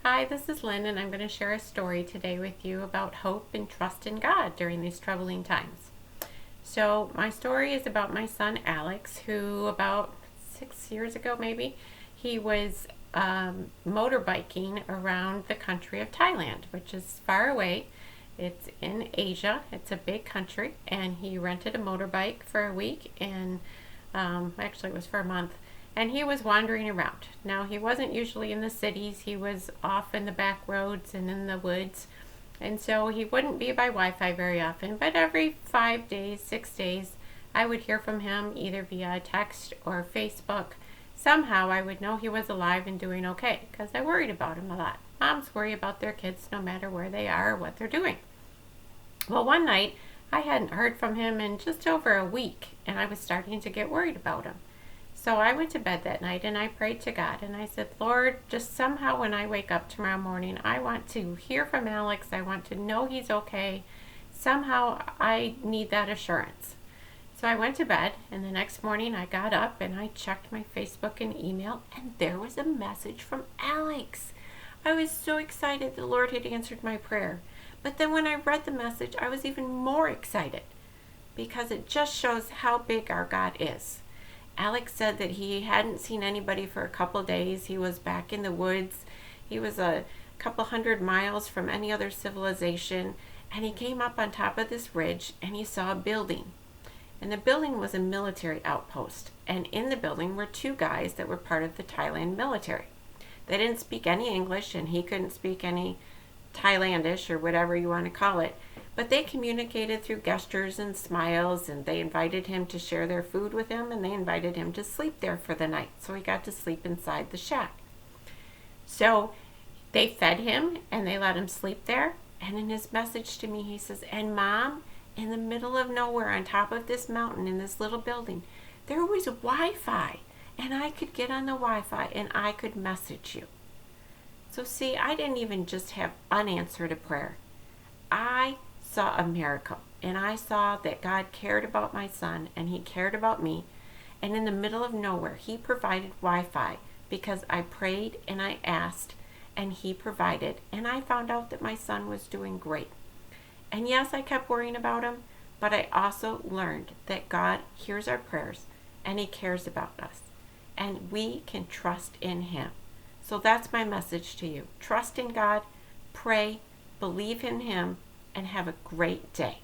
Hi, this is Lynn, and I'm going to share a story today with you about hope and trust in God during these troubling times. So, my story is about my son Alex, who about 6 years ago, maybe, he was motorbiking around the country of Thailand, which is far away. It's in Asia. It's a big country, and he rented a motorbike for a week, and actually it was for a month, and he was wandering around. Now, he wasn't usually in the cities. He was off in the back roads and in the woods, and so he wouldn't be by Wi-Fi very often, but every 5 days, 6 days, I would hear from him either via text or Facebook. Somehow I would know he was alive and doing okay, because I worried about him a lot. Moms worry about their kids no matter where they are or what they're doing. Well, one night I hadn't heard from him in just over a week, and I was starting to get worried about him. So I went to bed that night and I prayed to God, and I said, Lord, just somehow when I wake up tomorrow morning, I want to hear from Alex. I want to know he's okay. Somehow I need that assurance. So I went to bed, and the next morning I got up and I checked my Facebook and email, and there was a message from Alex. I was so excited the Lord had answered my prayer. But then when I read the message, I was even more excited, because it just shows how big our God is. Alex said that he hadn't seen anybody for a couple days. He was back in the woods. He was a couple 100 miles from any other civilization, and he came up on top of this ridge and he saw a building. And the building was a military outpost, and in the building were two guys that were part of the Thailand military. They didn't speak any English, and he couldn't speak any Thailandish or whatever you want to call it, but they communicated through gestures and smiles, and they invited him to share their food with him, and they invited him to sleep there for the night, so he got to sleep inside the shack. So they fed him and they let him sleep there, and in his message to me he says, and Mom, in the middle of nowhere on top of this mountain in this little building, there was Wi-Fi, and I could get on the Wi-Fi and I could message you. So see, I didn't even just have unanswered prayer. I saw a miracle, and I saw that God cared about my son and he cared about me, and in the middle of nowhere he provided Wi-Fi because I prayed and I asked, and he provided, and I found out that my son was doing great. And yes, I kept worrying about him, but I also learned that God hears our prayers and he cares about us, and we can trust in him. So that's my message to you. Trust in God, pray, believe in him, and have a great day.